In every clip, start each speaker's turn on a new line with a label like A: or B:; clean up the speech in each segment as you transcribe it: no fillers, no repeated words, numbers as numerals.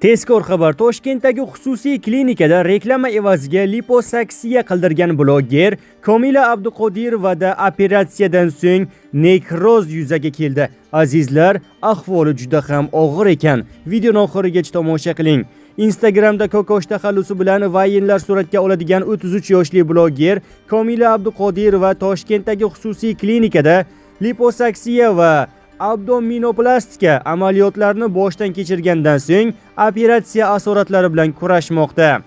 A: Tezkor xabar: Toshkentdagi xususiy klinikada reklama evaziga liposaksiya qildirgan bloger Komila Abduqodirovada operatsiyadan so'ng nekroz yuzaga keldi. Azizlar, ahvoli juda ham og'ir ekan. Videoni oxirigacha tomosha qiling. Instagramda kokosh taxallusi bilan vayinlar suratga oladigan 33 yoshli bloger Komila Abduqodirova Toshkentdagi xususiy klinikada liposaksiya va abdominoplastika amaliyotlarini boshdan kechirgandan so'ng operatsiya asoratlari bilan kurashmoqda.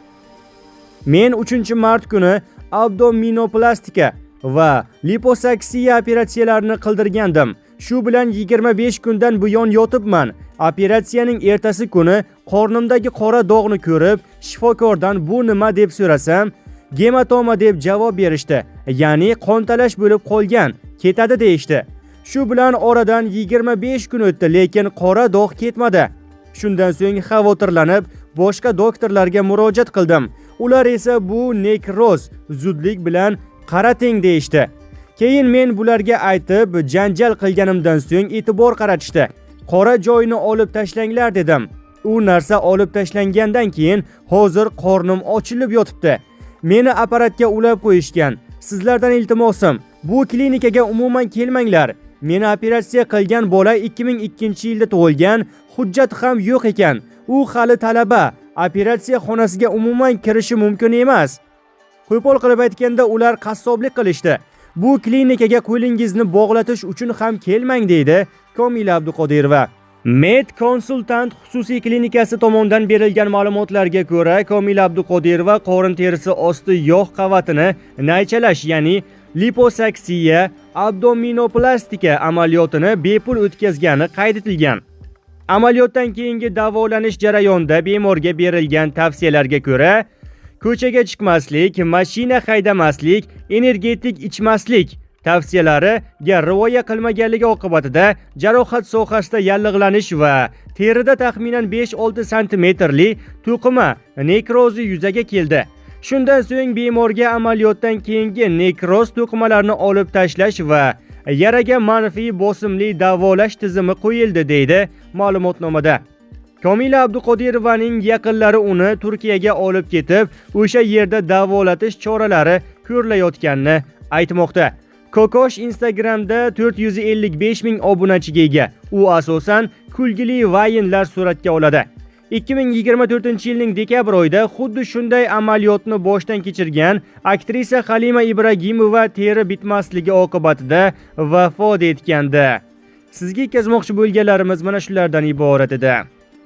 A: Men 3-mart kuni abdominoplastika va liposaksiya operatsiyalarini qildirgandim. Shu bilan 25 kundan buyon yotibman. Operatsiyaning ertasi kuni qornimdagi qora dog'ni ko'rib, shifokordan bu nima deb so'rasam, gematoma deb javob berishdi. Ya'ni qontalash bo'lib qolgan, ketadi deyishdi. Shu bilan oradan 25 kun o'tdi, lekin qora dog' ketmadi. Shundan so'ng xavotirlanib, boshqa doktorlarga murojaat qildim. Ular esa bu nekroz, zudlik bilan qarating deyishdi. Keyin men bularga aytib, janjal qilganimdan so'ng e'tibor qaratishdi. Qora joyini olib tashlanglar dedim. U narsa olib tashlangandan keyin hozir qornim ochilib yotibdi. Meni apparatga ulab qo'yishgan. Sizlardan iltimosim, bu klinikaga umuman kelmanglar. Meni operatsiya qilgan bola 2002-yilda tug'ilgan, hujjat ham yo'q ekan. U hali talaba, operatsiya xonasiga umuman kirishi mumkin emas. Qo'pol qilib aytganda, ular qassoblik qilishdi. Bu klinikaga qo'lingizni bog'latish uchun ham kelmang deydi Komila Abduqodirova. Med Konsultant xususiy klinikasi tomonidan berilgan ma'lumotlarga ko'ra, Komila Abduqodirova qorin terisi osti yog' qavatini naychalash, ya'ni liposaksiya, abdominoplastika amaliyotini bepul o'tkazgani qayd etilgan. Amaliyotdan keyingi davolanish jarayonida bemorga berilgan tavsiyalarga ko'ra, ko'chaga chiqmaslik, mashina haydamaslik, energetik ichmaslik tavsiyalariga rioya qilmaganligi oqibatida jarohat sohasida yallig'lanish va terida taxminan 5-6 santimetrli to'qima nekrozi yuzaga keldi. Shundan so'ng bemorga amaliyotdan keyingi nekroz to'qimalarni olib tashlash va yaraga manfiy bosimli davolash tizimi qo'yildi deydi ma'lumotnomada. Komila Abduqodirovaning yaqinlari uni Turkiyaga olib ketib, o'sha yerda davolatish choralari ko'rilayotganini aytmoqda. Kokosh Instagramda 455 ming obunachiga ega. U asosan kulgili vayinlar suratga oladi. 2024-yilning dekabr oyida xuddi shunday amaliyotni boshdan kechirgan aktrisa Halima Ibragimova teri bitmasligi oqibatida vafot etgandi. Sizga yetkazmoqchi bo'lganlarimiz mana shulardan iborat edi.